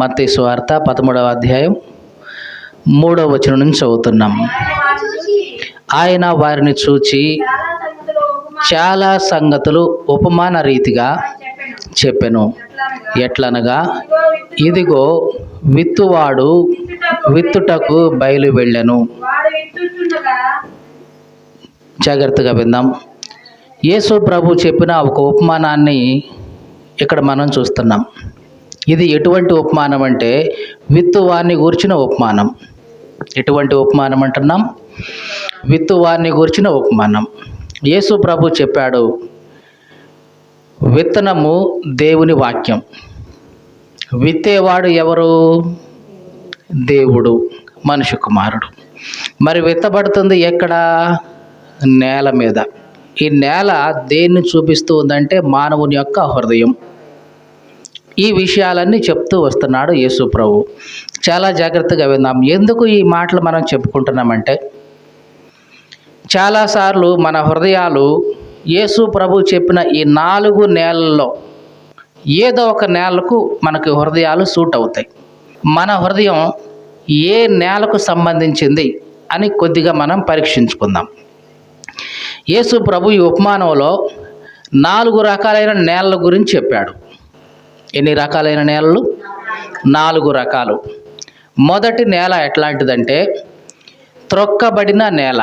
మత్తయి సువార్త 13వ అధ్యాయం 3వ వచనం నుంచి చదువుతున్నాం. ఆయన వారిని చూచి చాలా సంగతులు ఉపమాన రీతిగా చెప్పెను. ఎట్లనగా, ఇదిగో విత్తువాడు విత్తుటకు బయలు వెళ్ళెను. జాగ్రత్తగా విందాం. యేసు ప్రభు చెప్పిన ఒక ఉపమానాన్ని ఇక్కడ మనం చూస్తున్నాం. ఇది ఎటువంటి ఉపమానం అంటే విత్తువాన్ని గూర్చిన ఉపమానం. ఎటువంటి ఉపమానం అంటున్నాం? విత్తువాన్ని గూర్చిన ఉపమానం. యేసు ప్రభు చెప్పాడు, విత్తనము దేవుని వాక్యం. విత్తేవాడు ఎవరు? దేవుడు, మనుష్య కుమారుడు. మరి విత్తబడుతుంది ఎక్కడ? నేల మీద. ఈ నేల దేన్ని చూపిస్తూ ఉందంటే మానవుని యొక్క హృదయం. ఈ విషయాలన్నీ చెప్తూ వస్తున్నాడు యేసు ప్రభు. చాలా జాగ్రత్తగా విందాం. ఎందుకు ఈ మాటలు మనం చెప్పుకుంటున్నామంటే, చాలాసార్లు మన హృదయాలు యేసు ప్రభు చెప్పిన ఈ 4 నేలల్లో ఏదో ఒక నేలకు మనకు హృదయాలు సూట్ అవుతాయి. మన హృదయం ఏ నేలకు సంబంధించింది అని కొద్దిగా మనం పరీక్షించుకుందాం. యేసు ప్రభు ఈ ఉపమానంలో 4 రకాలైన నేలల గురించి చెప్పాడు. ఎన్ని రకాలైన నేలలు? 4 రకాలు. మొదటి నేల ఎట్లాంటిదంటే త్రొక్కబడిన నేల.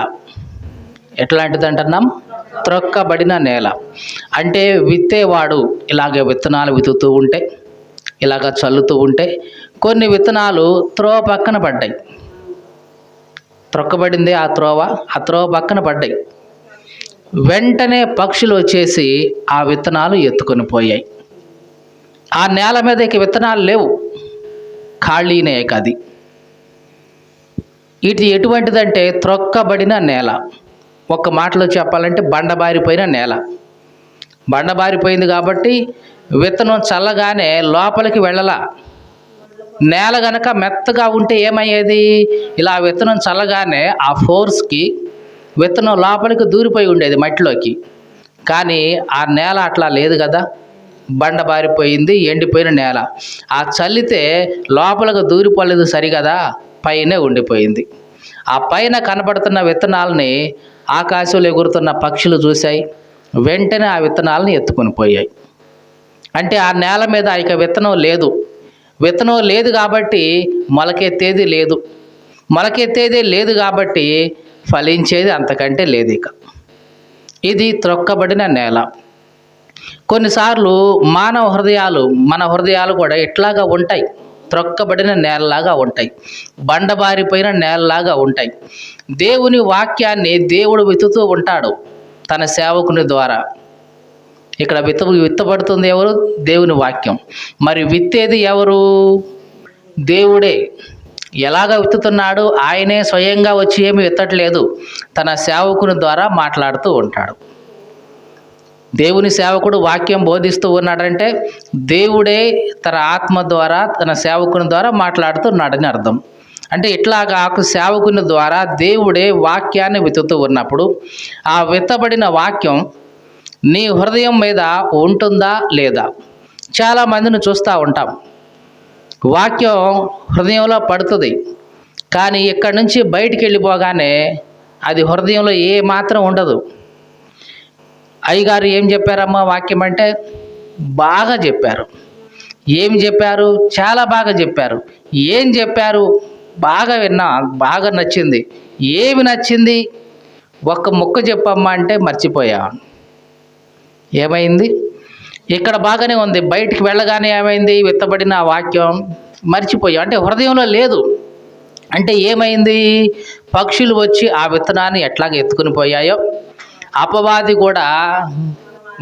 ఎట్లాంటిదంటున్నాం? త్రొక్కబడిన నేల. అంటే విత్తేవాడు ఇలాగే విత్తనాలు విత్తుతూ ఉంటే, ఇలాగ చల్లుతూ ఉంటే కొన్ని విత్తనాలు త్రోవ పక్కన పడ్డాయి. త్రొక్కబడింది ఆ త్రోవ పక్కన పడ్డాయి. వెంటనే పక్షులు వచ్చేసి ఆ విత్తనాలు ఎత్తుకొని పోయాయి. ఆ నేల మీద ఇక విత్తనాలు లేవు, ఖాళీనే. అది ఇది ఎటువంటిదంటే త్రొక్కబడిన నేల. ఒక్క మాటలో చెప్పాలంటే బండబారిపోయిన నేల. బండబారిపోయింది కాబట్టి విత్తనం చల్లగానే లోపలికి వెళ్ళలా. నేల గనక మెత్తగా ఉంటే ఏమయ్యేది? ఇలా విత్తనం చల్లగానే ఆ ఫోర్స్కి విత్తనం లోపలికి దూరిపోయి ఉండేది మట్టిలోకి. కానీ ఆ నేల అట్లా లేదు కదా, బండబారిపోయింది, ఎండిపోయిన నేల. ఆ చల్లితే లోపలికి దూరిపోలేదు సరిగదా, పైనే ఉండిపోయింది. ఆ పైన కనబడుతున్న విత్తనాలని ఆకాశంలో ఎగురుతున్న పక్షులు చూశాయి. వెంటనే ఆ విత్తనాలను ఎత్తుకొని పోయాయి. అంటే ఆ నేల మీద ఇక విత్తనం లేదు. విత్తనం లేదు కాబట్టి మొలకెత్తేది లేదు. మొలకెత్తేది లేదు కాబట్టి ఫలించేది అంతకంటే లేదు. ఇక ఇది త్రొక్కబడిన నేల. కొన్నిసార్లు మన హృదయాలు కూడా ఇట్లాగా ఉంటాయి. త్రొక్కబడిన నేలలాగా ఉంటాయి, బండబారిపోయిన నేలలాగా ఉంటాయి. దేవుని వాక్యాన్ని దేవుడు విత్తుతూ ఉంటాడు తన సేవకుని ద్వారా. ఇక్కడ విత్తబడుతుంది ఎవరు? దేవుని వాక్యం. మరి విత్తేది ఎవరు? దేవుడే. ఎలాగ విత్తుతున్నాడు? ఆయనే స్వయంగా వచ్చి ఏమి విత్తట్లేదు, తన సేవకుని ద్వారా మాట్లాడుతూ ఉంటాడు. దేవుని సేవకుడు వాక్యం బోధిస్తూ ఉన్నాడంటే దేవుడే తన ఆత్మ ద్వారా తన సేవకుని ద్వారా మాట్లాడుతున్నాడని అర్థం. అంటే ఇట్లాగా సేవకుని ద్వారా దేవుడే వాక్యాన్ని విత్తుతూ ఉన్నప్పుడు ఆ విత్తబడిన వాక్యం నీ హృదయం మీద ఉంటుందా లేదా? చాలామందిని చూస్తూ ఉంటాం, వాక్యం హృదయంలో పడుతుంది, కానీ ఇక్కడి నుంచి బయటికి వెళ్ళిపోగానే అది హృదయంలో ఏ మాత్రం ఉండదు. అయ్యగారు ఏం చెప్పారమ్మా వాక్యం అంటే? బాగా చెప్పారు. ఏం చెప్పారు? చాలా బాగా చెప్పారు. ఏం చెప్పారు? బాగా విన్నా, బాగా నచ్చింది. ఏమి నచ్చింది? ఒక్క ముక్క చెప్పమ్మా అంటే మర్చిపోయా. ఏమైంది? ఇక్కడ బాగానే ఉంది, బయటికి వెళ్ళగానే ఏమైంది? విత్తబడిన వాక్యం మర్చిపోయాం. అంటే హృదయంలో లేదు. అంటే ఏమైంది? పక్షులు వచ్చి ఆ విత్తనాన్ని ఎట్లాగ ఎత్తుకుని పోయాయో, అపవాది కూడా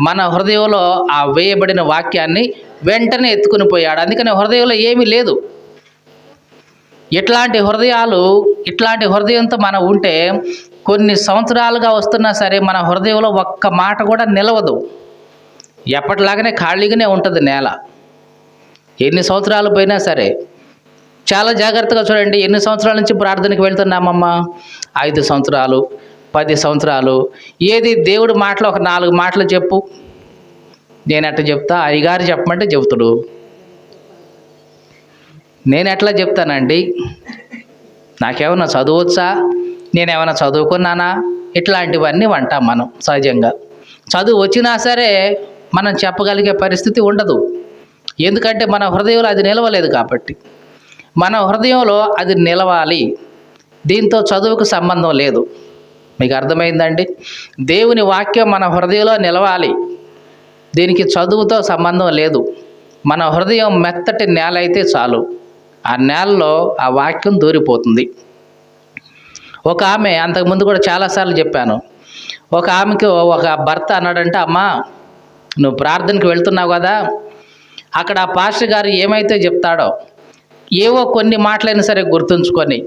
మన హృదయంలో ఆ వేయబడిన వాక్యాన్ని వెంటనే ఎత్తుకుని పోయాడు. అందుకని హృదయంలో ఏమీ లేదు. ఇట్లాంటి హృదయంతో మనం ఉంటే కొన్ని సంవత్సరాలుగా వస్తున్నా సరే మన హృదయంలో ఒక్క మాట కూడా నిలవదు. ఎప్పటిలాగానే ఖాళీగానే ఉంటుంది నేల. ఎన్ని సంవత్సరాలు పోయినా సరే. చాలా జాగ్రత్తగా చూడండి. ఎన్ని సంవత్సరాల నుంచి ప్రార్థనకి వెళ్తున్నామమ్మా? 5 సంవత్సరాలు, 10 సంవత్సరాలు. ఏది దేవుడి మాటలు ఒక 4 మాటలు చెప్పు. నేనట్ట చెప్తా, అయ్యగారు చెప్పమంటే చెబుతాడు. నేను ఎట్లా చెప్తానండి? నాకేమన్నా చదువచ్చా? నేనేమైనా చదువుకున్నానా? ఇట్లాంటివన్నీ అంటాం మనం సహజంగా. చదువు వచ్చినా సరే మనం చెప్పగలిగే పరిస్థితి ఉండదు. ఎందుకంటే మన హృదయంలో అది నిలవలేదు కాబట్టి. మన హృదయంలో అది నిలవాలి. దీంతో చదువుకు సంబంధం లేదు. మీకు అర్థమైందండి? దేవుని వాక్యం మన హృదయంలో నిలవాలి. దీనికి చదువుతో సంబంధం లేదు. మన హృదయం మెత్తటి నేల అయితే చాలు, ఆ నేలలో ఆ వాక్యం దూరిపోతుంది. ఒక ఆమె, అంతకుముందు కూడా చాలాసార్లు చెప్పాను, ఒక ఆమెకి ఒక భర్త అన్నాడంటే, అమ్మా నువ్వు ప్రార్థనకి వెళ్తున్నావు కదా, అక్కడ ఆ పాస్టర్ గారు ఏమైతే చెప్తాడో ఏవో కొన్ని మాటలైనా సరే గుర్తుంచుకొని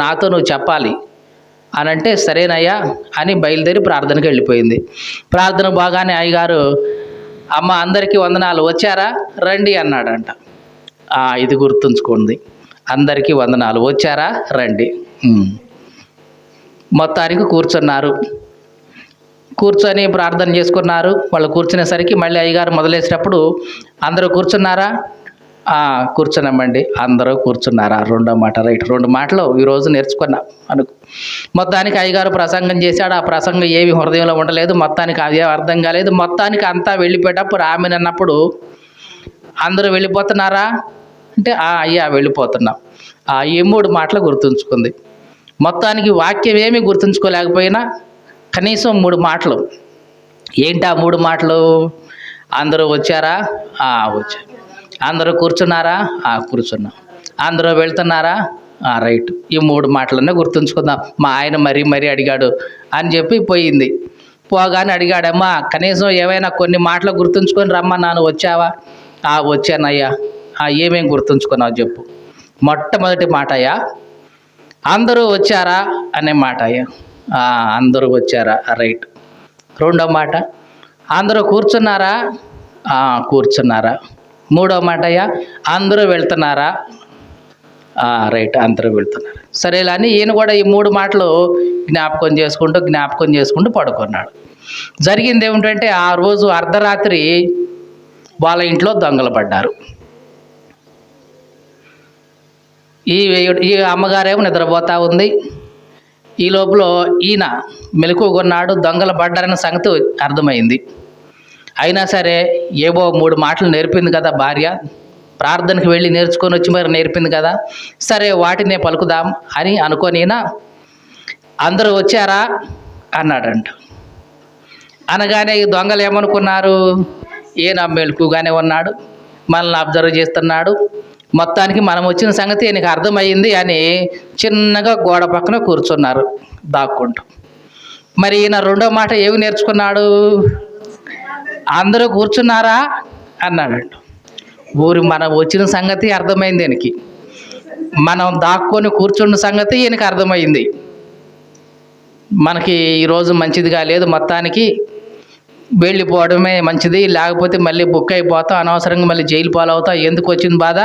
నాతో నువ్వు చెప్పాలి అని అంటే, సరేనయ్యా అని బయలుదేరి ప్రార్థనకి వెళ్ళిపోయింది. ప్రార్థన బాగానే అయ్యగారు, అమ్మ అందరికీ వందనాలు, వచ్చారా రండి అన్నాడంట. ఇది గుర్తుంచుకోండి, అందరికీ వందనాలు, వచ్చారా రండి. మొత్తానికి కూర్చున్నారు. కూర్చొని ప్రార్థన చేసుకున్నారు. వాళ్ళు కూర్చునేసరికి మళ్ళీ అయ్యగారు మొదలేసేటప్పుడు, అందరూ కూర్చున్నారా? కూర్చున్నామండి. అందరూ కూర్చున్నారా? రెండో మాట రైట్. 2 మాటలు ఈరోజు నేర్చుకున్నాం అనుకో. మొత్తానికి అయ్యగారు ప్రసంగం చేశాడు. ఆ ప్రసంగం ఏమి హృదయంలో ఉండలేదు. మొత్తానికి అదే అర్థం కాలేదు. మొత్తానికి అంతా వెళ్ళిపోయేటప్పుడు ఆమె అన్నప్పుడు, అందరూ వెళ్ళిపోతున్నారా అంటే, అయ్యా వెళ్ళిపోతున్నాం. ఈ 3 మాటలు గుర్తుంచుకుంది. మొత్తానికి వాక్యం ఏమీ గుర్తుంచుకోలేకపోయినా కనీసం 3 మాటలు. ఏంటి ఆ 3 మాటలు? అందరూ వచ్చారా? వచ్చారు. అందరూ కూర్చున్నారా? కూర్చున్నాం. అందరూ వెళ్తున్నారా? రైట్. ఈ 3 మాటలనే గుర్తుంచుకుందాం. మా ఆయన మరీ అడిగాడు అని చెప్పి పోయింది. పోగానే అడిగాడమ్మా, కనీసం ఏవైనా కొన్ని మాటలు గుర్తుంచుకొని రమ్మన్నాను, వచ్చావా? వచ్చానయ్యా. ఏమేం గుర్తుంచుకున్నావు చెప్పు. మొట్టమొదటి మాట అయ్యా, అందరూ వచ్చారా అనే మాట అయ్యా. అందరూ వచ్చారా? రైట్. రెండో మాట, అందరూ కూర్చున్నారా? కూర్చున్నారా. మూడో మాట అయ్యా, అందరూ వెళ్తున్నారా? రైట్, అందరూ వెళ్తున్నారు. సరేలా అని ఈయన కూడా ఈ 3 మాటలు జ్ఞాపకం చేసుకుంటూ పడుకున్నాడు. జరిగింది ఏమిటంటే, ఆ రోజు అర్ధరాత్రి వాళ్ళ ఇంట్లో దొంగలు పడ్డారు. ఈ అమ్మగారేమో నిద్రపోతూ ఉంది. ఈ లోపల ఈయన మెలకువగొన్నాడు. దొంగలు పడ్డారన్న సంగతి అర్థమైంది. అయినా సరే ఏవో 3 మాటలు నేర్పింది కదా భార్య, ప్రార్థనకి వెళ్ళి నేర్చుకొని వచ్చి మరి నేర్పింది కదా, సరే వాటినే పలుకుదాం అని అనుకొని అందరూ వచ్చారా అన్నాడంట. అనగానే ఈ దొంగలు ఏమనుకున్నారు, ఈయన మెలకుగానే ఉన్నాడు, మనల్ని అబ్జర్వ్ చేస్తున్నాడు, మొత్తానికి మనం వచ్చిన సంగతి ఈయనకి అర్థమైంది అని చిన్నగా గోడ పక్కన కూర్చున్నారు దాక్కుంటూ. మరి ఈయన రెండో మాట ఏమి నేర్చుకున్నాడు? అందరూ కూర్చున్నారా అన్నాడంట. మనం వచ్చిన సంగతి అర్థమైంది ఈయనకి, మనం దాక్కొని కూర్చున్న సంగతి ఈయనకి అర్థమైంది. మనకి ఈరోజు మంచిదిగా లేదు, మొత్తానికి వెళ్ళిపోవడమే మంచిది, లేకపోతే మళ్ళీ బుక్ అయిపోతాం, అనవసరంగా మళ్ళీ జైలు పాలవుతాం, ఎందుకు వచ్చింది బాధ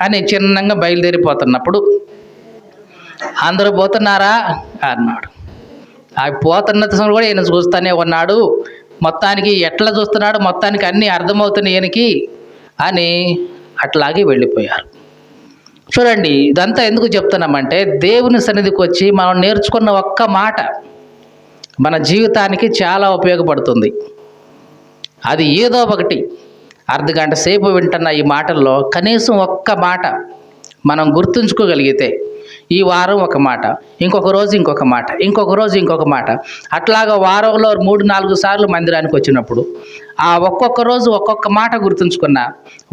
అని చిన్నగా బయలుదేరిపోతున్నప్పుడు, అందరూ పోతున్నారా అన్నాడు. ఆ పోతున్న కూడా ఈయన చూస్తూనే ఉన్నాడు. మొత్తానికి ఎట్లా చూస్తున్నాడు, మొత్తానికి అన్నీ అర్థమవుతున్నాయి ఈయనకి అని అట్లాగే వెళ్ళిపోయారు. చూడండి, ఇదంతా ఎందుకు చెప్తున్నామంటే, దేవుని సన్నిధికి వచ్చి మనం నేర్చుకున్న ఒక్క మాట మన జీవితానికి చాలా ఉపయోగపడుతుంది. అది ఏదో ఒకటి అర్ధగంట సేపు వింటున్న ఈ మాటల్లో కనీసం ఒక్క మాట మనం గుర్తుంచుకోగలిగితే, ఈ వారం ఒక మాట, ఇంకొక రోజు ఇంకొక మాట, ఇంకొక రోజు ఇంకొక మాట, అట్లాగా వారంలో 3-4 సార్లు మందిరానికి వచ్చినప్పుడు ఆ ఒక్కొక్క రోజు ఒక్కొక్క మాట గుర్తుంచుకున్న,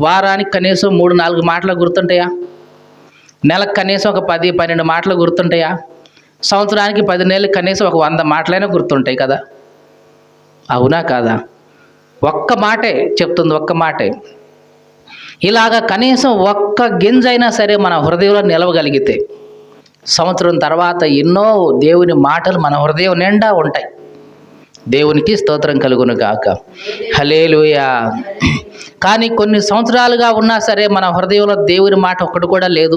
వారానికి కనీసం 3-4 మాటలు గుర్తుంటాయా? నెలకు కనీసం ఒక 10-12 మాటలు గుర్తుంటాయా? సంవత్సరానికి 10 నెలలకు కనీసం ఒక 100 మాటలైనా గుర్తుంటాయి కదా? అవునా కాదా? ఒక్క మాటే చెప్తుంది, ఒక్క మాటే. ఇలాగ కనీసం ఒక్క గింజైనా సరే మన హృదయంలో నిలవగలిగితే, సంవత్సరం తర్వాత ఎన్నో దేవుని మాటలు మన హృదయం నిండా ఉంటాయి. దేవునికి స్తోత్రం కలుగును గాక. హల్లెలూయా. కానీ కొన్ని సంవత్సరాలుగా ఉన్నా సరే మన హృదయంలో దేవుని మాట ఒక్కటి కూడా లేదు.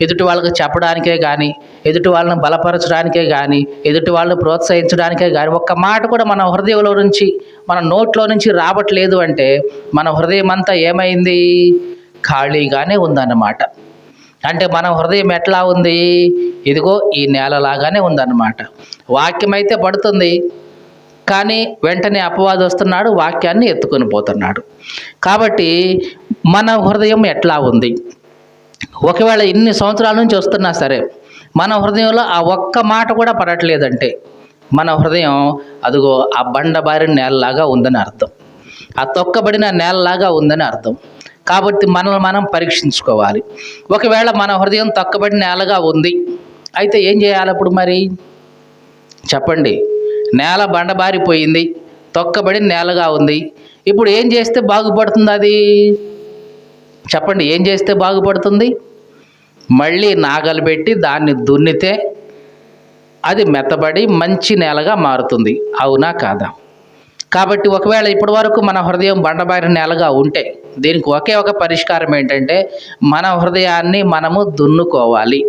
ఎదుటి వాళ్ళకి చెప్పడానికే కానీ, ఎదుటి వాళ్ళని బలపరచడానికే కానీ, ఎదుటి వాళ్ళని ప్రోత్సహించడానికే కానీ ఒక్క మాట కూడా మన హృదయంలో నుంచి, మన నోట్లో నుంచి రావట్లేదు అంటే మన హృదయం అంతా ఏమైంది? ఖాళీగానే ఉందన్నమాట. అంటే మన హృదయం ఎట్లా ఉంది? ఇదిగో ఈ నేలలాగానే ఉందన్నమాట. వాక్యం అయితే పడుతుంది, కానీ వెంటనే అపవాది వస్తున్నాడు, వాక్యాన్ని ఎత్తుకొని పోతున్నాడు. కాబట్టి మన హృదయం ఎట్లా ఉంది? ఒకవేళ ఇన్ని సంవత్సరాల నుంచి వస్తున్నా సరే మన హృదయంలో ఆ ఒక్క మాట కూడా పడట్లేదంటే మన హృదయం అదిగో ఆ బండబారిన నేలలాగా ఉందని అర్థం, ఆ తొక్కబడిన నేలలాగా ఉందని అర్థం. కాబట్టి మనల్ని మనం పరీక్షించుకోవాలి. ఒకవేళ మన హృదయం తొక్కబడిన నేలగా ఉంది, అయితే ఏం చేయాలి అప్పుడు మరి చెప్పండి? నేల బండబారిపోయింది, తొక్కబడిన నేలగా ఉంది. ఇప్పుడు ఏం చేస్తే బాగుపడుతుంది అది? చెప్పండి, ఏం చేస్తే బాగుపడుతుంది? మళ్ళీ నాగలు పెట్టి దాన్ని దున్నితే అది మెత్తబడి మంచి నేలగా మారుతుంది. అవునా కాదా? కాబట్టి ఒకవేళ ఇప్పటి వరకు మన హృదయం బండబారిన నేలగా ఉంటే దీనికి ఒకే ఒక పరిష్కారం ఏంటంటే మన హృదయాన్ని మనము దున్నుకోవాలి.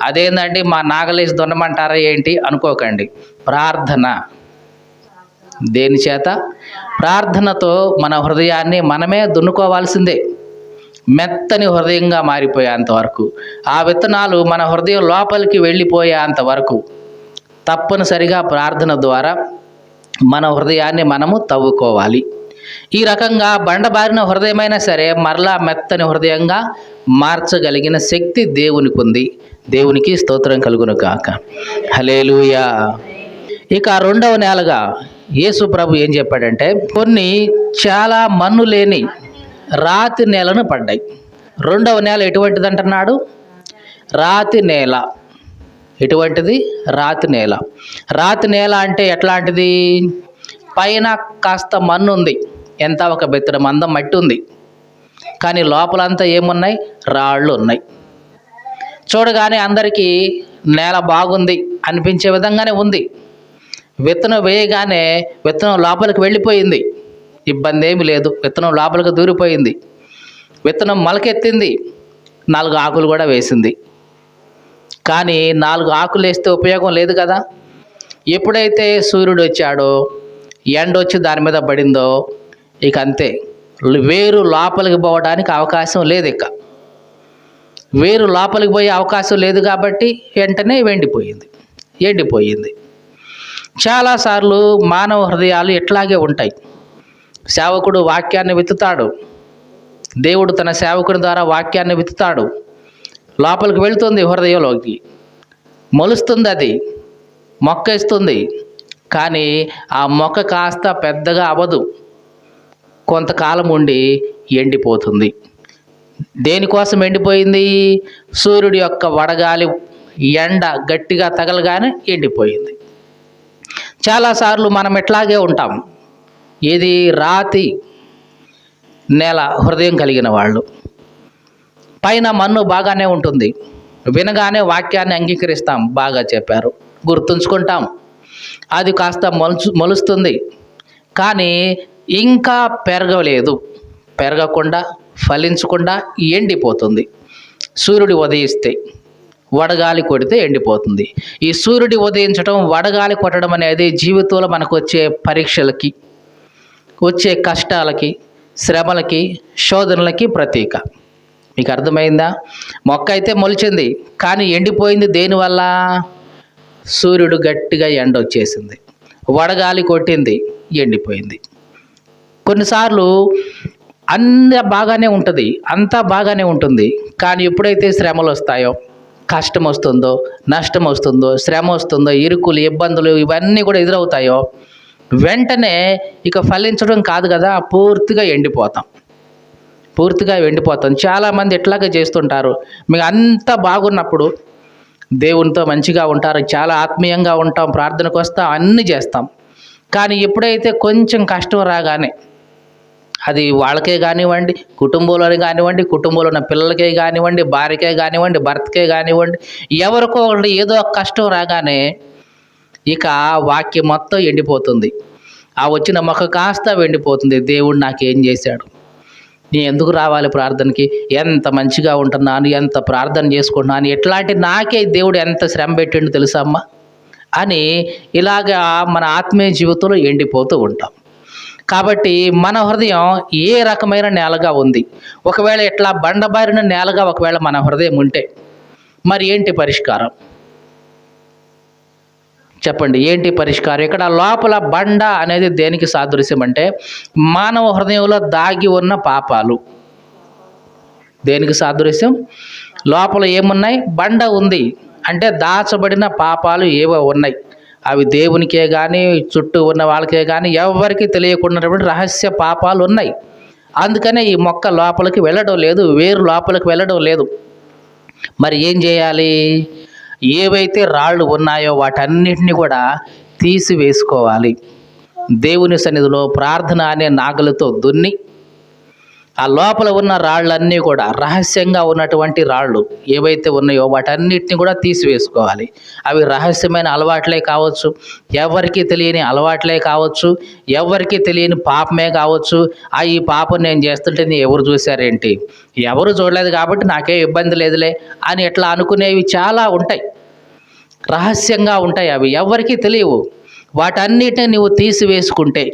అదేంటండి, మా నాగలేసి దున్నమంటారా ఏంటి అనుకోకండి. ప్రార్థన. దేని చేత? ప్రార్థనతో మన హృదయాన్ని మనమే దున్నుకోవాల్సిందే, మెత్తని హృదయంగా మారిపోయేంత వరకు. ఆ విత్తనాలు మన హృదయం లోపలికి వెళ్ళిపోయేంత వరకు తప్పనిసరిగా ప్రార్థన ద్వారా మన హృదయాన్ని మనము తవ్వుకోవాలి. ఈ రకంగా బండబారిన హృదయమైనా సరే మరలా మెత్తని హృదయంగా మార్చగలిగిన శక్తి దేవునికి ఉంది. దేవునికి స్తోత్రం కలుగును గాక. హల్లెలూయా. ఇక రెండవ నేలగా యేసు ప్రభు ఏం చెప్పాడంటే కొన్ని చాలా మన్ను లేని రాతి నేలను పడ్డాయి. రెండవ నేల ఎటువంటిది అంటున్నాడు? రాతి నేల. ఎటువంటిది? రాతి నేల. రాతి నేల అంటే ఎట్లాంటిది? పైన కాస్త మన్ను ఉంది, ఎంత ఒక బెత్తడి మందం మట్టి ఉంది, కానీ లోపలంతా ఏమున్నాయి? రాళ్ళు ఉన్నాయి. చూడగానే అందరికీ నేల బాగుంది అనిపించే విధంగానే ఉంది. విత్తనం వేయగానే విత్తనం లోపలికి వెళ్ళిపోయింది, ఇబ్బంది ఏమి లేదు, విత్తనం లోపలికి దూరిపోయింది. విత్తనం మొలకెత్తింది, 4 ఆకులు కూడా వేసింది. కానీ 4 ఆకులు వేస్తే ఉపయోగం లేదు కదా. ఎప్పుడైతే సూర్యుడు వచ్చాడో, ఎండ వచ్చి దాని మీద పడిందో, ఇక అంతే, వేరు లోపలికి పోవడానికి అవకాశం లేదు. ఇక వేరు లోపలికి పోయే అవకాశం లేదు కాబట్టి వెంటనే ఎండిపోయింది. చాలాసార్లు మానవ హృదయాలు ఇట్లాగే ఉంటాయి. సేవకుడు వాక్యాన్ని విత్తుతాడు, దేవుడు తన సేవకుని ద్వారా వాక్యాన్ని విత్తుతాడు, లోపలికి వెళుతుంది, హృదయంలోకి మొలుస్తుంది, అది మొక్క ఇస్తుంది. కానీ ఆ మొక్క కాస్త పెద్దగా అవ్వదు, కొంతకాలం ఉండి ఎండిపోతుంది. దేనికోసం ఎండిపోయింది? సూర్యుడి యొక్క వడగాలి ఎండ గట్టిగా తగలగానే ఎండిపోయింది. చాలాసార్లు మనం ఇట్లాగే ఉంటాం. ఇది రాతి నేల హృదయం కలిగిన వాళ్ళు. పైన మన్ను బాగానే ఉంటుంది, వినగానే వాక్యాన్ని అంగీకరిస్తాం, బాగా చెప్పారు, గుర్తుంచుకుంటాం, అది కాస్త మొలుస్తుంది. కానీ ఇంకా పెరగకుండా ఫలించకుండా ఎండిపోతుంది. సూర్యుడు ఉదయిస్తే వడగాలి కొడితే ఎండిపోతుంది. ఈ సూర్యుడి ఉదయించడం, వడగాలి కొట్టడం అనేది జీవితంలో మనకు వచ్చే పరీక్షలకి, వచ్చే కష్టాలకి, శ్రమలకి, శోధనలకి ప్రతీక. మీకు అర్థమైందా? మొక్క అయితే మొలిచింది, కానీ ఎండిపోయింది దేనివల్ల? సూర్యుడు గట్టిగా ఎండ వచ్చేసింది, వడగాలి కొట్టింది, ఎండిపోయింది. కొన్నిసార్లు అంతా బాగానే ఉంటుంది, కానీ ఎప్పుడైతే శ్రమలు వస్తాయో, కష్టం వస్తుందో, నష్టం వస్తుందో, శ్రమ వస్తుందో, ఇరుకులు, ఇబ్బందులు ఇవన్నీ కూడా ఎదురవుతాయో, వెంటనే ఇక ఫలించడం కాదు కదా, పూర్తిగా ఎండిపోతాం. చాలామంది ఎట్లాగే చేస్తుంటారు. మీకు అంతా బాగున్నప్పుడు దేవునితో మంచిగా ఉంటారు, చాలా ఆత్మీయంగా ఉంటాం, ప్రార్థనకు వస్తాం, అన్నీ చేస్తాం. కానీ ఎప్పుడైతే కొంచెం కష్టం రాగానే, అది వాళ్ళకే కానివ్వండి, కుటుంబంలోనే కానివ్వండి, కుటుంబంలో ఉన్న పిల్లలకే కానివ్వండి, భార్యకే కానివ్వండి, భర్తకే కానివ్వండి, ఎవరికో ఒకటి ఏదో ఒక కష్టం రాగానే ఇక వాక్యం మొత్తం ఎండిపోతుంది. ఆ వచ్చిన మొక్క కాస్త ఎండిపోతుంది. దేవుడు నాకేం చేశాడు? నేను ఎందుకు రావాలి ప్రార్థనకి? ఎంత మంచిగా ఉంటున్నాను, ఎంత ప్రార్థన చేసుకుంటున్నాను, ఎట్లాంటి నాకే దేవుడు ఎంత శ్రమ పెట్టిండు తెలుసా అమ్మా అని ఇలాగా మన ఆత్మీయ జీవితంలో ఎండిపోతూ ఉంటాం. కాబట్టి మన హృదయం ఏ రకమైన నేలగా ఉంది? ఒకవేళ ఇట్లా బండబారిన నేలగా ఒకవేళ మన హృదయం ఉంటే మరి ఏంటి పరిష్కారం? చెప్పండి, ఏంటి పరిష్కారం? ఇక్కడ లోపల బండ అనేది దేనికి సాదృశ్యం అంటే మానవ హృదయంలో దాగి ఉన్న పాపాలు. దేనికి సాదృశ్యం? లోపల ఏమున్నాయి? బండ ఉంది. అంటే దాచబడిన పాపాలు ఏవో ఉన్నాయి. అవి దేవునికే కానీ చుట్టూ ఉన్న వాళ్ళకే కానీ ఎవరికి తెలియకున్నటువంటి రహస్య పాపాలు ఉన్నాయి. అందుకనే ఈ మొక్క లోపలికి వెళ్ళడం లేదు, వేరు లోపలికి వెళ్ళడం లేదు. మరి ఏం చేయాలి? ఏవైతే రాళ్ళు ఉన్నాయో వాటన్నిటిని కూడా తీసివేసుకోవాలి. దేవుని సన్నిధిలో ప్రార్థన అనే నాగలితో దున్ని ఆ లోపల ఉన్న రాళ్ళన్నీ కూడా రహస్యంగా ఉన్నటువంటి రాళ్ళు ఏవైతే ఉన్నాయో వాటన్నిటిని కూడా తీసివేసుకోవాలి. అవి రహస్యమైన అలవాట్లే కావచ్చు, ఎవరికి తెలియని అలవాట్లే కావచ్చు, ఎవరికి తెలియని పాపమే కావచ్చు. ఈ పాపం నేను చేస్తుంటే ఎవరు చూశారేంటి, ఎవరు చూడలేదు కాబట్టి నాకే ఇబ్బంది లేదులే అని ఎట్లా అనుకునేవి చాలా ఉంటాయి. రహస్యంగా ఉంటాయి, అవి ఎవరికీ తెలియవు. వాటన్నిటిని నువ్వు తీసివేసుకుంటే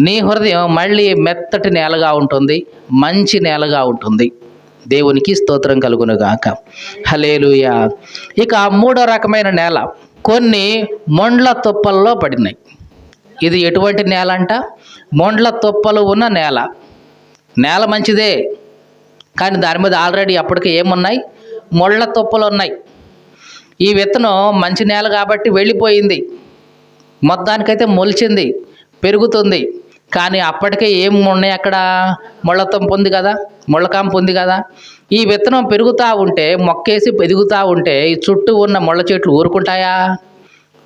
నీ హృదయం మళ్ళీ మెత్తటి నేలగా ఉంటుంది, మంచి నేలగా ఉంటుంది. దేవునికి స్తోత్రం కలుగునుగాక. హల్లెలూయా. ఇక మూడో రకమైన నేల కొన్ని మొండ్ల తుప్పల్లో పడినాయి. ఇది ఎటువంటి నేల అంట? మొండ్ల తుప్పలు ఉన్న నేల. నేల మంచిదే, కానీ దాని మీద ఆల్రెడీ అప్పటికే ఏమున్నాయి? మొండ్ల తుప్పలు ఉన్నాయి. ఈ విత్తనం మంచి నేల కాబట్టి వెళ్ళిపోయింది, మొత్తానికైతే మొలిచింది, పెరుగుతుంది. కానీ అప్పటికే ఏం ఉన్నాయి అక్కడ? ముళ్ళతంపు ఉంది కదా, ముళ్ళకాంపు ఉంది కదా. ఈ విత్తనం పెరుగుతూ ఉంటే, మొక్కేసి ఎదుగుతూ ఉంటే ఈ చుట్టూ ఉన్న ముళ్ళ చెట్లు ఊరుకుంటాయా?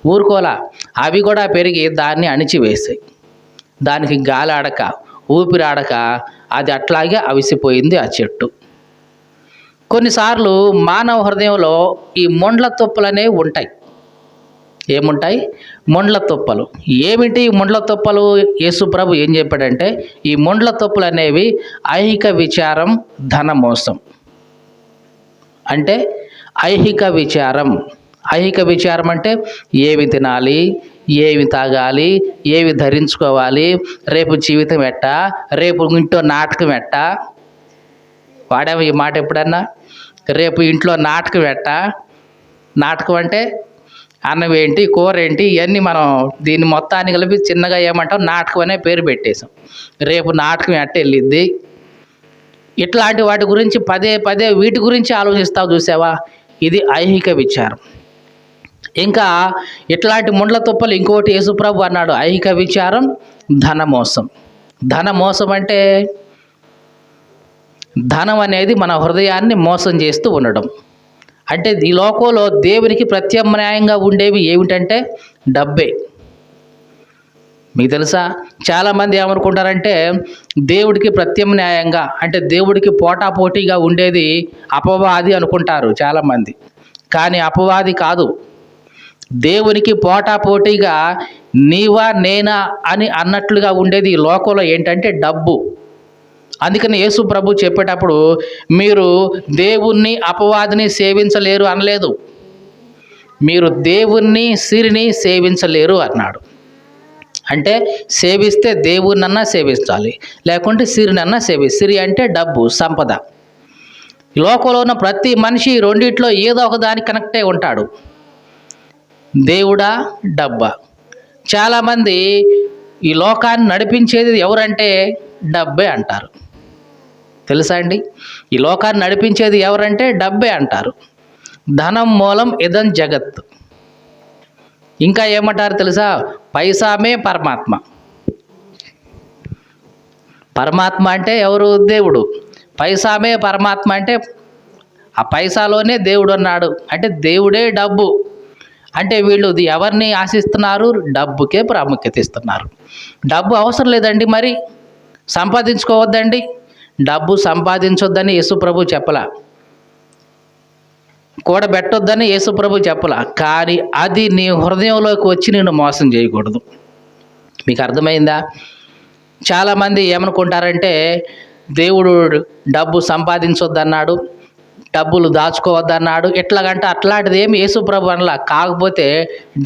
ఊరుకోలా. అవి కూడా పెరిగి దాన్ని అణిచివేసాయి. దానికి గాలి ఆడక ఊపిరాడక అది అట్లాగే అవిసిపోయింది ఆ చెట్టు. కొన్నిసార్లు మానవ హృదయంలో ఈ మొండ్ల తుప్పలనేవి ఉంటాయి. ఏముంటాయి? మొండ్ల తుప్పలు. ఏమిటి మొండ్ల తుప్పలు? యేసు ప్రభు ఏం చెప్పాడంటే ఈ మొండ్ల తుప్పలు అనేవి ఐహిక విచారం, ధన మోసం. అంటే ఐహిక విచారం. ఐహిక విచారం అంటే ఏమి తినాలి, ఏమి తాగాలి, ఏవి ధరించుకోవాలి, రేపు జీవితం ఎట్టా, రేపు ఇంట్లో నాటకం ఎట్టా. వాడాము ఈ మాట ఎప్పుడన్నా? రేపు ఇంట్లో నాటకం ఎట్టా. నాటకం అంటే అన్నం ఏంటి, కూర ఏంటి, ఇవన్నీ మనం దీన్ని మొత్తాన్ని కలిపి చిన్నగా ఏమంటాం? నాటకం అనే పేరు పెట్టేశాం. రేపు నాటకం ఎట్ట వెళ్ళిద్ది, ఇట్లాంటి వాటి గురించి పదే పదే వీటి గురించి ఆలోచిస్తావు చూసావా? ఇది ఐహిక విచారం. ఇంకా ఇట్లాంటి ముండ్ల తుప్పలు ఇంకోటి యేసుప్రభు అన్నాడు, ఐహిక విచారం, ధన మోసం. ధన మోసం అంటే ధనం అనేది మన హృదయాన్ని మోసం చేస్తూ ఉండడం. అంటే ఈ లోకంలో దేవునికి ప్రత్యామ్నాయంగా ఉండేవి ఏమిటంటే డబ్బే. మీకు తెలుసా, చాలామంది ఏమనుకుంటారంటే దేవుడికి ప్రత్యామ్నాయంగా అంటే దేవుడికి పోటాపోటీగా ఉండేది అపవాది అనుకుంటారు చాలామంది. కానీ అపవాది కాదు. దేవునికి పోటాపోటీగా నీవా నేనా అని అన్నట్లుగా ఉండేది ఈ లోకంలో ఏంటంటే డబ్బు. అందుకని యేసు ప్రభు చెప్పేటప్పుడు మీరు దేవుణ్ణి అపవాదిని సేవించలేరు అనలేదు, మీరు దేవుణ్ణి సిరిని సేవించలేరు అన్నాడు. అంటే సేవిస్తే దేవుణ్ణన్నా సేవించాలి, లేకుంటే సిరినన్నా సిరి అంటే డబ్బు, సంపద. లోకంలో ఉన్న ప్రతి మనిషి రెండిట్లో ఏదో ఒక దానికి కనెక్టే ఉంటాడు, దేవుడా డబ్బా. చాలామంది ఈ లోకాన్ని నడిపించేది ఎవరంటే డబ్బే అంటారు. తెలుసా అండి? ఈ లోకాన్ని నడిపించేది ఎవరంటే డబ్బే అంటారు. ధనం మూలం ఇదం జగత్. ఇంకా ఏమంటారు తెలుసా? పైసామే పరమాత్మ. పరమాత్మ అంటే ఎవరు? దేవుడు. పైసామే పరమాత్మ అంటే ఆ పైసాలోనే దేవుడు ఉన్నాడు. అంటే దేవుడే డబ్బు. అంటే వీళ్ళు ఎవరిని ఆశిస్తున్నారు? డబ్బుకే ప్రాముఖ్యత ఇస్తున్నారు. డబ్బు అవసరం లేదండి, మరి సంపాదించుకోవద్దండి, డబ్బు సంపాదించొద్దని యేసుప్రభు చెప్పలా, కూడబెట్టొద్దని యేసుప్రభు చెప్పలా. కానీ అది నీ హృదయంలోకి వచ్చి నిన్ను మోసం చేయకూడదు. మీకు అర్థమైందా? చాలామంది ఏమనుకుంటారంటే దేవుడు డబ్బు సంపాదించొద్దన్నాడు, డబ్బులు దాచుకోవద్దన్నాడు, ఇట్లాగంటే అట్లాంటిది ఏమి యేసుప్రభు అనలా. కాకపోతే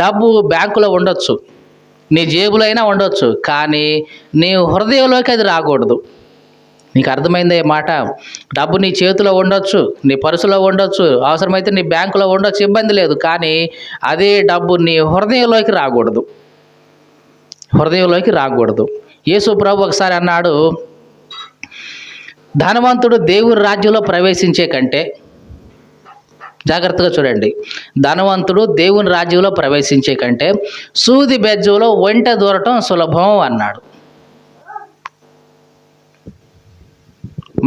డబ్బు బ్యాంకులో ఉండొచ్చు, నీ జేబులో అయినా ఉండొచ్చు, కానీ నీ హృదయంలోకి అది రాకూడదు. నీకు అర్థమైందే మాట? డబ్బు నీ చేతిలో ఉండొచ్చు, నీ పర్సులో ఉండొచ్చు, అవసరమైతే నీ బ్యాంకులో ఉండొచ్చు, ఇబ్బంది లేదు. కానీ అదే డబ్బు నీ హృదయంలోకి రాకూడదు. హృదయంలోకి రాకూడదు. యేసు ప్రభు ఒకసారి అన్నాడు, ధనవంతుడు దేవుని రాజ్యంలో ప్రవేశించే కంటే, జాగ్రత్తగా చూడండి, ధనవంతుడు దేవుని రాజ్యంలో ప్రవేశించే కంటే సూది బెజ్జంలో ఒంటె దూరటం సులభం అన్నాడు.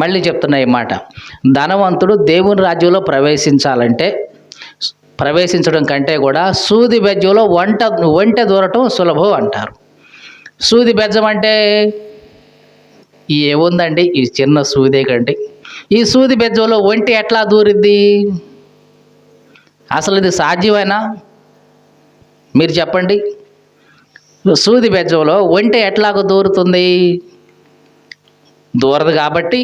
మళ్ళీ చెప్తున్నా ఈ మాట. ధనవంతుడు దేవుని రాజ్యంలో ప్రవేశించడం కంటే కూడా సూది బెజ్జంలో ఒంటె దూరటం సులభం అంటారు. సూది బెజ్జం అంటే ఏముందండి, ఈ చిన్న సూదే కండి. ఈ సూది బెజ్జంలో ఒంటె ఎట్లా దూరిద్ది? అసలు ఇది సాధ్యమేనా? మీరు చెప్పండి. సూది బెజ్జంలో ఒంటె ఎట్లాగ దూరుతుంది? దూరదు. కాబట్టి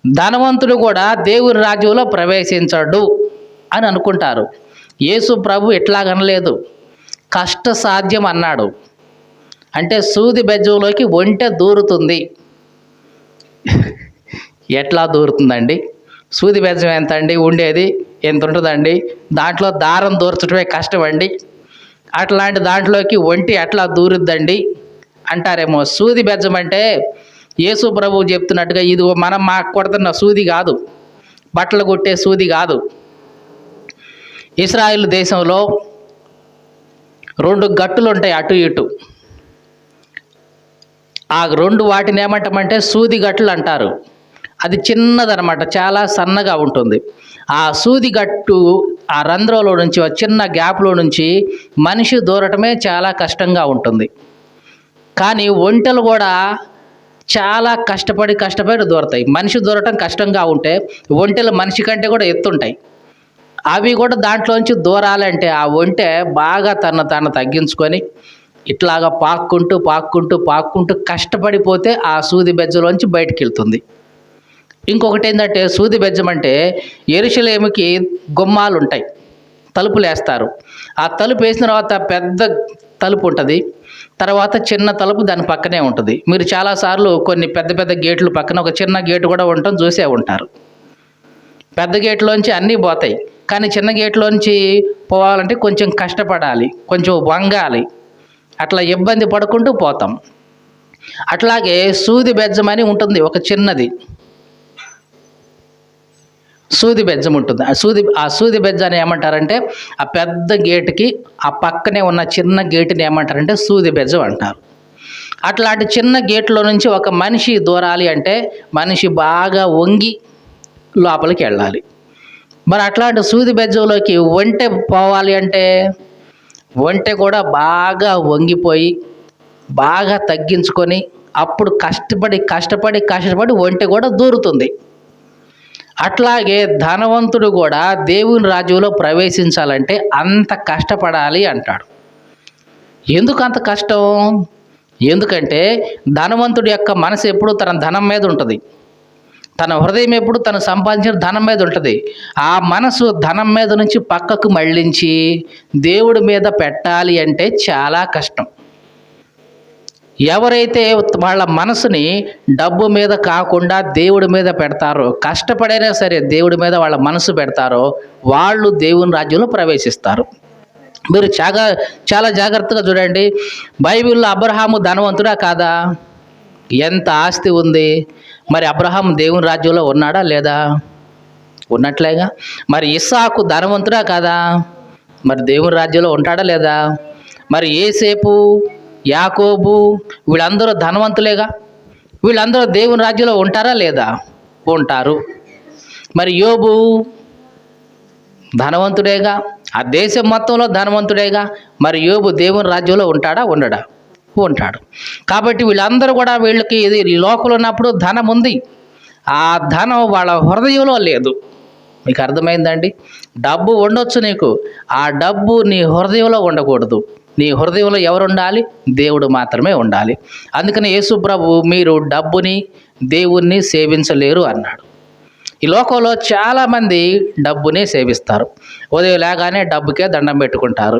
ధనవంతుడు కూడా దేవుని రాజ్యంలో ప్రవేశించడు అని అనుకుంటారు. యేసు ప్రభు ఎట్లాగనలేదు, కష్ట సాధ్యం అన్నాడు. అంటే సూది బెజ్జంలోకి ఒంటె దూరుతుంది. ఎట్లా దూరుతుందండి? సూది బెజ్జం ఎంత అండి ఉండేది? ఎంత ఉంటుందండి? దాంట్లో దారం దూర్చడమే కష్టమండి. అట్లాంటి దాంట్లోకి ఒంటి ఎట్లా దూరుద్దండి అంటారేమో. సూది బెజ్జం అంటే యేసు ప్రభువు చెప్తున్నట్టుగా ఇది మనం మాకు కొడుతున్న సూది కాదు, బట్టలు కొట్టే సూది కాదు. ఇశ్రాయేల్ దేశంలో 2 గట్టులు ఉంటాయి అటు ఇటు. ఆ 2 వాటిని ఏమంటామంటే సూది గట్టులు అంటారు. అది చిన్నదనమాట, చాలా సన్నగా ఉంటుంది. ఆ సూది గట్టు ఆ రంధ్రంలో నుంచి, ఆ చిన్న గ్యాప్లో నుంచి మనిషి దూరటమే చాలా కష్టంగా ఉంటుంది. కానీ ఒంటెలు కూడా చాలా కష్టపడి దూరతాయి. మనిషి దూరటం కష్టంగా ఉంటే ఒంటెలు మనిషి కంటే కూడా ఎత్తుంటాయి. అవి కూడా దాంట్లోంచి దూరాలంటే ఆ ఒంటె బాగా తను తగ్గించుకొని ఇట్లాగా పాక్కుంటూ కష్టపడిపోతే ఆ సూది బెజ్జలోంచి బయటికి వెళ్తుంది. ఇంకొకటి ఏంటంటే సూది బెజ్జం అంటే యెరూషలేముకి గుమ్మాలు ఉంటాయి, తలుపులు వేస్తారు. ఆ తలుపు వేసిన తర్వాత పెద్ద తలుపు ఉంటుంది, తర్వాత చిన్న తలుపు దాని పక్కనే ఉంటుంది. మీరు చాలాసార్లు కొన్ని పెద్ద గేట్లు పక్కన ఒక చిన్న గేటు కూడా ఉండటం చూసే ఉంటారు. పెద్ద గేట్లోంచి అన్నీ పోతాయి, కానీ చిన్న గేట్లోంచి పోవాలంటే కొంచెం కష్టపడాలి, కొంచెం వంగాలి, అట్లా ఇబ్బంది పడుకుంటూ పోతాం. అట్లాగే సూది బెజ్జం అని ఉంటుంది, ఒక చిన్నది సూది బెజ్జం ఉంటుంది. ఆ సూది బెజ్జాన్ని ఏమంటారంటే ఆ పెద్ద గేటుకి ఆ పక్కనే ఉన్న చిన్న గేటుని ఏమంటారంటే సూది బెజ్జం అంటారు. అట్లాంటి చిన్న గేట్లో నుంచి ఒక మనిషి దూరాలి అంటే మనిషి బాగా వంగి లోపలికి వెళ్ళాలి. మరి అట్లాంటి సూది బెజ్జంలోకి ఒంటె పోవాలి అంటే ఒంటె కూడా బాగా వంగిపోయి బాగా తగ్గించుకొని అప్పుడు కష్టపడి ఒంటె కూడా దూరుతుంది. అట్లాగే ధనవంతుడు కూడా దేవుని రాజ్యంలో ప్రవేశించాలంటే అంత కష్టపడాలి అంటాడు. ఎందుకు అంత కష్టం? ఎందుకంటే ధనవంతుడి యొక్క మనసు ఎప్పుడు తన ధనం మీద ఉంటుంది, తన హృదయం ఎప్పుడు తను సంపాదించిన ధనం మీద ఉంటుంది. ఆ మనసు ధనం మీద నుంచి పక్కకు మళ్ళించి దేవుడి మీద పెట్టాలి అంటే చాలా కష్టం. ఎవరైతే వాళ్ళ మనసుని డబ్బు మీద కాకుండా దేవుడి మీద పెడతారో, కష్టపడైనా సరే దేవుడి మీద వాళ్ళ మనసు పెడతారో వాళ్ళు దేవుని రాజ్యంలో ప్రవేశిస్తారు. మీరు చాలా జాగ్రత్తగా చూడండి. బైబిల్లో అబ్రహాము ధనవంతుడా కాదా? ఎంత ఆస్తి ఉంది. మరి అబ్రహాము దేవుని రాజ్యంలో ఉన్నాడా లేదా? ఉన్నట్లేగా. మరి ఇస్సాకు ధనవంతుడా కాదా? మరి దేవుని రాజ్యంలో ఉంటాడా లేదా? మరి యోసేపు, యాకోబు వీళ్ళందరూ ధనవంతులేగా. వీళ్ళందరూ దేవుని రాజ్యంలో ఉంటారా లేదా? ఉంటారు. మరి యోబు ధనవంతుడేగా, ఆ దేశం మొత్తంలో ధనవంతుడేగా. మరి యోబు దేవుని రాజ్యంలో ఉంటాడా? ఉండడా? ఉంటాడు. కాబట్టి వీళ్ళందరూ కూడా వీళ్ళకి ఇది లోకంలో ఉన్నప్పుడు ధనం ఉంది, ఆ ధనం వాళ్ళ హృదయంలో లేదు. మీకు అర్థమైందండి? డబ్బు ఉండొచ్చు నీకు, ఆ డబ్బు నీ హృదయంలో ఉండకూడదు. నీ హృదయంలో ఎవరు ఉండాలి? దేవుడు మాత్రమే ఉండాలి. అందుకని యేసు ప్రభు మీరు డబ్బుని దేవుణ్ణి సేవించలేరు అన్నాడు. ఈ లోకంలో చాలామంది డబ్బునే సేవిస్తారు. ఉదయం లేగానే డబ్బుకే దండం పెట్టుకుంటారు.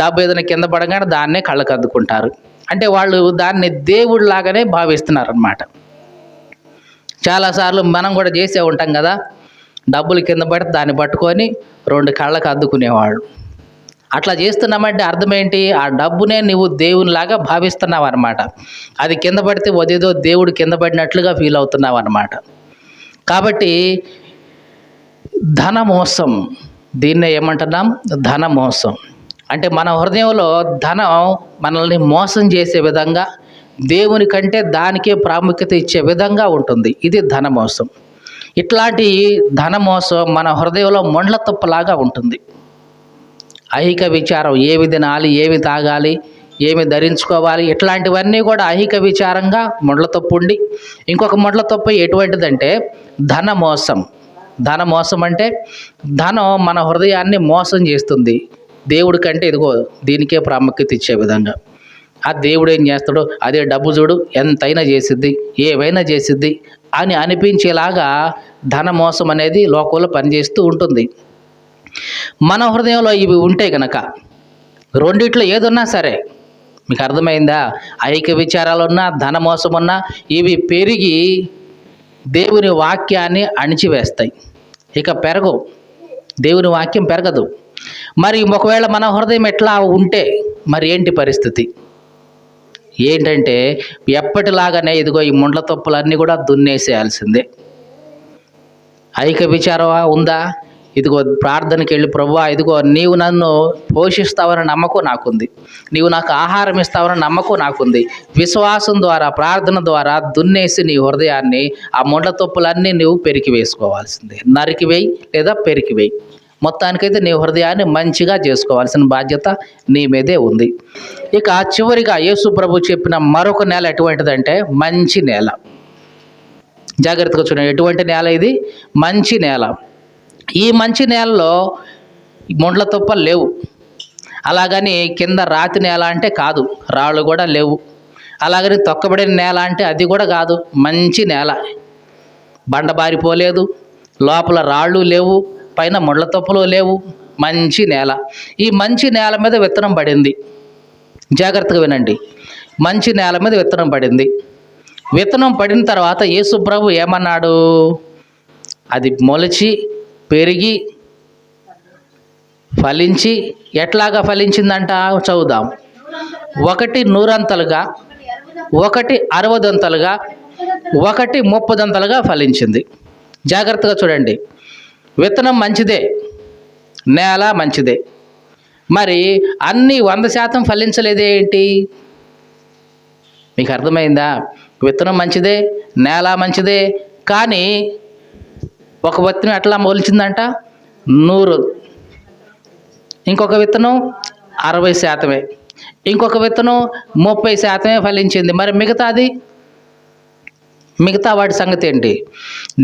డబ్బు ఏదైనా కింద పడగానే దాన్నే కళ్ళకు అద్దుకుంటారు. అంటే వాళ్ళు దాన్ని దేవుడిలాగానే భావిస్తున్నారన్నమాట. చాలాసార్లు మనం కూడా చేసే ఉంటాం కదా, డబ్బులు కింద పడితే దాన్ని పట్టుకొని 2 కళ్ళకు అద్దుకునేవాళ్ళు. అట్లా చేస్తున్నామంటే అర్థం ఏంటి? ఆ డబ్బునే నువ్వు దేవునిలాగా భావిస్తున్నావు అనమాట. అది కింద పడితే అదేదో దేవుడు కింద పడినట్లుగా ఫీల్ అవుతున్నావు అనమాట. కాబట్టి ధన మోసం, దీన్నే ఏమంటున్నాం? ధన మోసం. అంటే మన హృదయంలో ధనం మనల్ని మోసం చేసే విధంగా, దేవుని కంటే దానికే ప్రాముఖ్యత ఇచ్చే విధంగా ఉంటుంది. ఇది ధన మోసం. ఇట్లాంటి ధన మోసం మన హృదయంలో మొండ్ల తుప్పలాగా ఉంటుంది. ఐహిక విచారం, ఏవి తినాలి, ఏవి తాగాలి, ఏమి ధరించుకోవాలి, ఇట్లాంటివన్నీ కూడా ఐహిక విచారంగా మొండ్ల తుప్పు ఉండి, ఇంకొక మొండ్ల తుప్పు ఎటువంటిదంటే ధన మోసం. ధన మోసం అంటే ధనం మన హృదయాన్ని మోసం చేస్తుంది. దేవుడి కంటే ఇదిగో దీనికే ప్రాముఖ్యత ఇచ్చే విధంగా. ఆ దేవుడు ఏం చేస్తాడు, అదే డబ్బు చూడు ఎంతైనా చేసిద్ది, ఏవైనా చేసిద్ది అని అనిపించేలాగా ధన మోసం అనేది లోకంలో పనిచేస్తూ ఉంటుంది. మన హృదయంలో ఇవి ఉంటే కనుక, రెండిట్లో ఏదున్నా సరే, మీకు అర్థమైందా? ఐహిక విచారాలున్నా, ధన మోసమున్నా, ఇవి పెరిగి దేవుని వాక్యాన్ని అణిచివేస్తాయి. ఇక పెరగవు, దేవుని వాక్యం పెరగదు. మరి ఒకవేళ మన హృదయం ఎట్లా ఉంటే మరి ఏంటి పరిస్థితి? ఏంటంటే ఎప్పటిలాగానే ఇదిగో ఈ ముండ్ల తొప్పులన్నీ కూడా దున్నేసేయాల్సిందే. ఐహిక విచారం ఉందా? ఇదిగో ప్రార్థనకి వెళ్ళి, ప్రభువా ఇదిగో నీవు నన్ను పోషిస్తావని నమ్మకం నాకుంది, నీవు నాకు ఆహారం ఇస్తావని నమ్మకం నాకుంది. విశ్వాసం ద్వారా, ప్రార్థన ద్వారా దున్నేసి నీ హృదయాన్ని, ఆ ముండ్ల తొప్పులన్నీ నువ్వు పెరికి వేసుకోవాల్సిందే. నరికివేయి లేదా పెరికివేయి. మొత్తానికైతే నీ హృదయాన్ని మంచిగా చేసుకోవాల్సిన బాధ్యత నీ మీదే ఉంది. ఇక చివరిగా యేసు ప్రభు చెప్పిన మరొక నేల ఎటువంటిదంటే మంచి నేల. జాగ్రత్తగా చూడండి, ఎటువంటి నేల ఇది? మంచి నేల. ఈ మంచి నేలలో ముండ్ల తుప్పలు లేవు. అలాగని కింద రాతి నేల అంటే కాదు, రాళ్ళు కూడా లేవు. అలాగని తొక్కబడిన నేల అంటే అది కూడా కాదు. మంచి నేల, బండబారిపోలేదు, లోపల రాళ్ళు లేవు, పైన ముండ్ల తుప్పలు లేవు. మంచి నేల. ఈ మంచి నేల మీద విత్తనం పడింది. జాగ్రత్తగా వినండి, మంచి నేల మీద విత్తనం పడింది. విత్తనం పడిన తర్వాత యేసు ప్రభు ఏమన్నాడు? అది మొలిచి పెరిగి ఫలించి, ఎట్లాగా ఫలించిందంట చదువుదాం. 1 100 1 60 1 30 ఫలించింది. జాగ్రత్తగా చూడండి, విత్తనం మంచిదే, నేల మంచిదే, మరి అన్నీ 100% ఫలించలేదేంటి? మీకు అర్థమైందా? విత్తనం మంచిదే, నేల మంచిదే, కానీ ఒక విత్తనం ఎట్లా మొలిచిందంట? 100. ఇంకొక విత్తనం 60%, ఇంకొక విత్తనం 30% ఫలించింది. మరి మిగతా వాటి సంగతి ఏంటి?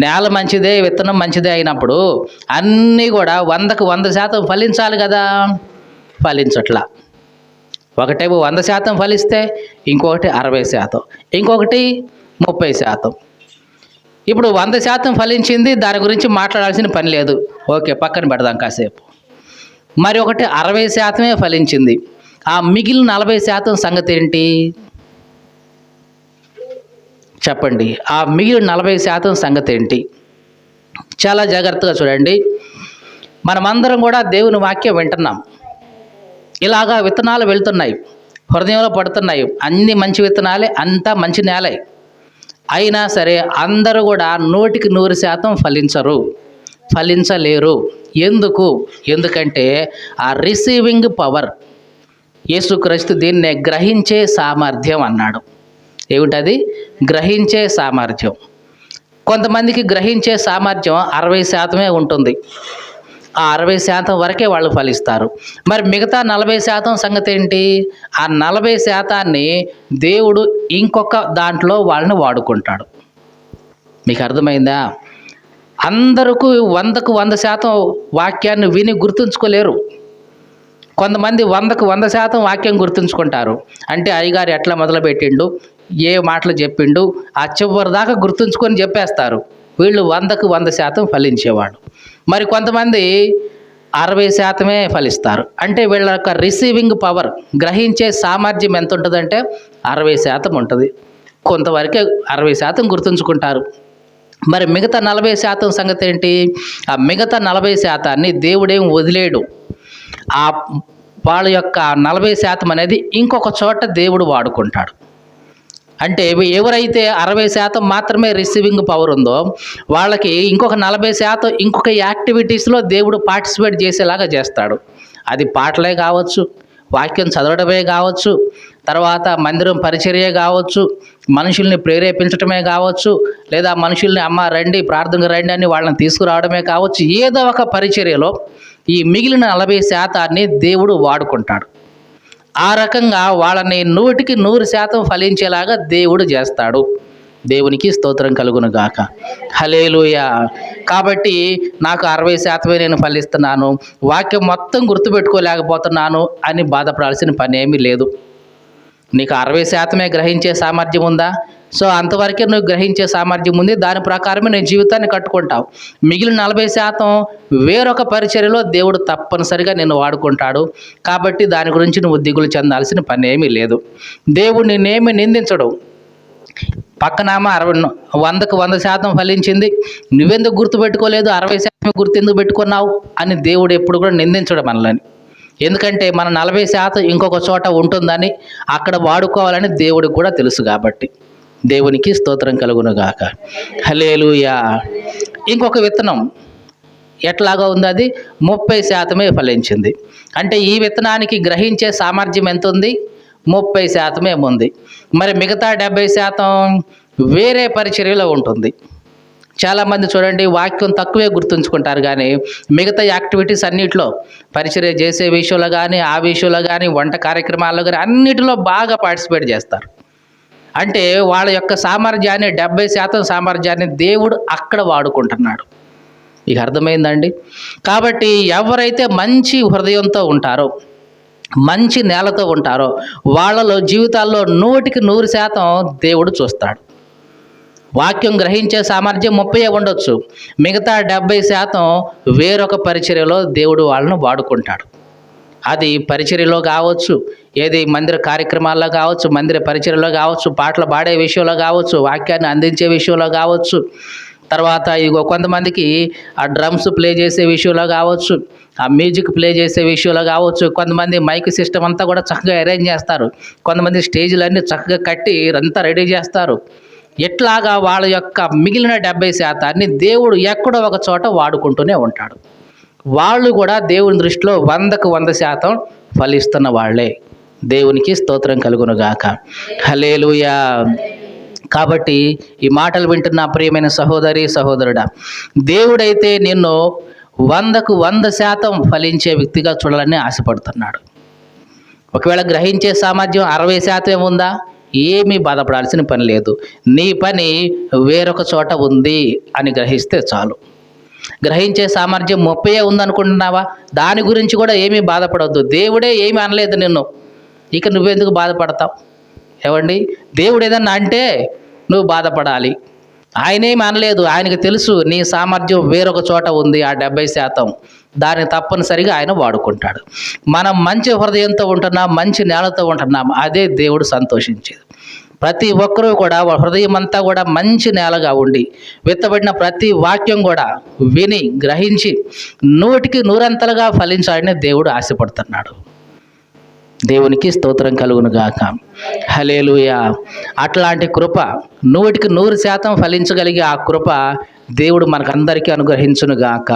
నేల మంచిదే, విత్తనం మంచిదే అయినప్పుడు అన్నీ కూడా 100కు 100% ఫలించాలి కదా, ఫలించట్లా. ఒకటేమో 100% ఫలిస్తే, ఇంకొకటి 60%, ఇంకొకటి 30%. ఇప్పుడు 100% ఫలించింది, దాని గురించి మాట్లాడాల్సిన పని లేదు, ఓకే పక్కన పెడదాం కాసేపు. మరి ఒకటి 60% ఫలించింది, ఆ మిగిలిన 40% సంగతి ఏంటి చెప్పండి? ఆ మిగిలిన 40% సంగతి ఏంటి? చాలా జాగ్రత్తగా చూడండి. మనమందరం కూడా దేవుని వాక్యం వింటున్నాం. ఇలాగా విత్తనాలు వెళ్తున్నాయి, హృదయంలో పడుతున్నాయి, అన్ని మంచి విత్తనాలే, అంతా మంచి నేలే. అయినా సరే అందరూ కూడా 100కి 100% ఫలించలేరు. ఎందుకంటే ఆ రిసీవింగ్ పవర్, యేసుక్రీస్తు దీన్నే గ్రహించే సామర్థ్యం అన్నాడు. ఏమిటది? గ్రహించే సామర్థ్యం. కొంతమందికి గ్రహించే సామర్థ్యం 60% ఉంటుంది. ఆ 60% వరకే వాళ్ళు ఫలిస్తారు. మరి మిగతా 40% సంగతి ఏంటి? ఆ 40%ని దేవుడు ఇంకొక దాంట్లో వాళ్ళని వాడుకుంటాడు. మీకు అర్థమైందా? అందరికీ 100కు 100% వాక్యాన్ని విని గుర్తుంచుకోలేరు. కొంతమంది 100కు 100% వాక్యం గుర్తుంచుకుంటారు. అంటే అయ్యగారు ఎట్లా మొదలుపెట్టిండు, ఏ మాటలు చెప్పిండు, ఆ చివరి దాకా గుర్తుంచుకొని చెప్పేస్తారు. వీళ్ళు 100కు 100% ఫలించేవాడు. మరి కొంతమంది 60% ఫలిస్తారు. అంటే వీళ్ళ యొక్క రిసీవింగ్ పవర్, గ్రహించే సామర్థ్యం ఎంత ఉంటుందంటే 60% ఉంటుంది. కొంతవరకే 60% గుర్తుంచుకుంటారు. మరి మిగతా 40% సంగతి ఏంటి? ఆ మిగతా 40%ని దేవుడేం వదిలేయడు. ఆ వాళ్ళ యొక్క 40% అనేది ఇంకొక చోట దేవుడు వాడుకుంటాడు. అంటే ఎవరైతే 60% మాత్రమే రిసీవింగ్ పవర్ ఉందో వాళ్ళకి ఇంకొక 40% ఇంకొక యాక్టివిటీస్లో దేవుడు పార్టిసిపేట్ చేసేలాగా చేస్తాడు. అది పాటలే కావచ్చు, వాక్యం చదవడమే కావచ్చు, తర్వాత మందిరం పరిచర్యే కావచ్చు, మనుషుల్ని ప్రేరేపించడమే కావచ్చు, లేదా మనుషుల్ని అమ్మ రండి ప్రార్థనకు రండి అని వాళ్ళని తీసుకురావడమే కావచ్చు. ఏదో ఒక పరిచర్యలో ఈ మిగిలిన 40%ని దేవుడు వాడుకుంటాడు. ఆ రకంగా వాళ్ళని 100కి 100% ఫలించేలాగా దేవుడు చేస్తాడు. దేవునికి స్తోత్రం కలుగును గాక. హల్లెలూయా. కాబట్టి నాకు 60% నేను ఫలిస్తున్నాను, వాక్యం మొత్తం గుర్తుపెట్టుకోలేకపోతున్నాను అని బాధపడాల్సిన పని ఏమీ లేదు. నీకు 60% గ్రహించే సామర్థ్యం ఉందా? సో అంతవరకే నువ్వు గ్రహించే సామర్థ్యం ఉంది, దాని ప్రకారమే నీ జీవితాన్ని కట్టుకుంటావు. మిగిలిన 40% వేరొక పరిచర్యలో దేవుడు తప్పనిసరిగా నిన్ను వాడుకుంటాడు. కాబట్టి దాని గురించి నువ్వు దిగులు చెందాల్సిన పని ఏమీ లేదు. దేవుడు నిన్నేమి నిందించడు. పక్కనామా 100కు 100% ఫలించింది, నువ్వెందుకు గుర్తుపెట్టుకోలేదు, 60% గుర్తెందుకు పెట్టుకున్నావు అని దేవుడు ఎప్పుడు కూడా నిందించడం మనల్ని. ఎందుకంటే మన 40% ఇంకొక చోట ఉంటుందని, అక్కడ వాడుకోవాలని దేవుడికి కూడా తెలుసు. కాబట్టి దేవునికి స్తోత్రం కలుగును గాక. హల్లెలూయా. ఇంకొక విత్తనం ఎట్లాగా ఉంది? అది 30% ఫలించింది. అంటే ఈ విత్తనానికి గ్రహించే సామర్థ్యం ఎంత ఉంది? 30% ఉంది. మరి మిగతా 70% వేరే పరిచర్యలో ఉంటుంది. చాలామంది చూడండి వాక్యం తక్కువే గుర్తుంచుకుంటారు, కానీ మిగతా యాక్టివిటీస్ అన్నిటిలో, పరిచర్య చేసే విషయంలో కానీ, ఆ విషయంలో కానీ, వంట కార్యక్రమాల్లో కానీ అన్నిటిలో బాగా పార్టిసిపేట్ చేస్తారు. అంటే వాళ్ళ యొక్క సామర్థ్యాన్ని, 70% సామర్థ్యాన్ని దేవుడు అక్కడ వాడుకుంటున్నాడు. ఇక అర్థమైందండి? కాబట్టి ఎవరైతే మంచి హృదయంతో ఉంటారో, మంచి నేలతో ఉంటారో వాళ్ళలో జీవితాల్లో 100కి 100% దేవుడు చూస్తాడు. వాక్యం గ్రహించే సామర్థ్యం 30 ఉండొచ్చు, మిగతా 70% వేరొక పరిచర్యలో దేవుడు వాళ్ళను వాడుకుంటాడు. అది పరిచర్యలో కావచ్చు, ఏది మందిర కార్యక్రమాల్లో కావచ్చు, మందిర పరిచర్యలో కావచ్చు, పాటలు పాడే విషయంలో కావచ్చు, వాక్యాన్ని అందించే విషయంలో కావచ్చు, తర్వాత ఇగో కొంతమందికి ఆ డ్రమ్స్ ప్లే చేసే విషయంలో కావచ్చు, ఆ మ్యూజిక్ ప్లే చేసే విషయంలో కావచ్చు, కొంతమంది మైక్ సిస్టమ్ అంతా కూడా చక్కగా అరేంజ్ చేస్తారు, కొంతమంది స్టేజ్లన్నీ చక్కగా కట్టి అంతా రెడీ చేస్తారు. ఇట్లాగా వాళ్ళ యొక్క మిగిలిన 70%ని దేవుడు ఎక్కడో ఒక చోట వాడుకుంటూనే ఉంటాడు. వాళ్ళు కూడా దేవుని దృష్టిలో 100కు 100% ఫలిస్తున్న వాళ్ళే. దేవునికి స్తోత్రం కలుగును గాక. హల్లెలూయా. కాబట్టి ఈ మాటలు వింటున్న ప్రియమైన సహోదరి సహోదరుడా, దేవుడైతే నిన్ను 100కు 100% ఫలించే వ్యక్తిగా చూడాలని ఆశపడుతున్నాడు. ఒకవేళ గ్రహించే సామర్థ్యం 60% ఉందా? ఏమీ బాధపడాల్సిన పని లేదు. నీ పని వేరొక చోట ఉంది అని గ్రహిస్తే చాలు. గ్రహించే సామర్థ్యం 30 ఉందనుకుంటున్నావా? దాని గురించి కూడా ఏమీ బాధపడవద్దు. దేవుడే ఏమీ అనలేదు నిన్ను, ఇక నువ్వెందుకు బాధపడతావు? ఏవండి, దేవుడు ఏదన్నా అంటే నువ్వు బాధపడాలి. ఆయనేమి అనలేదు, ఆయనకు తెలుసు నీ సామర్థ్యం వేరొక చోట ఉంది, ఆ 70%. దాన్ని తప్పనిసరిగా ఆయన వాడుకుంటాడు. మనం మంచి హృదయంతో ఉంటున్నాం, మంచి నేలతో ఉంటున్నాం, అదే దేవుడు సంతోషించేది. ప్రతి ఒక్కరూ కూడా హృదయం అంతా కూడా మంచి నేలగా ఉండి విత్తబడిన ప్రతి వాక్యం కూడా విని గ్రహించి 100కి 100 ఫలించాలని దేవుడు ఆశపడుతున్నాడు. దేవునికి స్తోత్రం కలుగును గాక. హల్లెలూయా. అట్లాంటి కృప, 100కి 100% ఫలించగలిగే ఆ కృప దేవుడు మనకందరికీ అనుగ్రహించును గాక.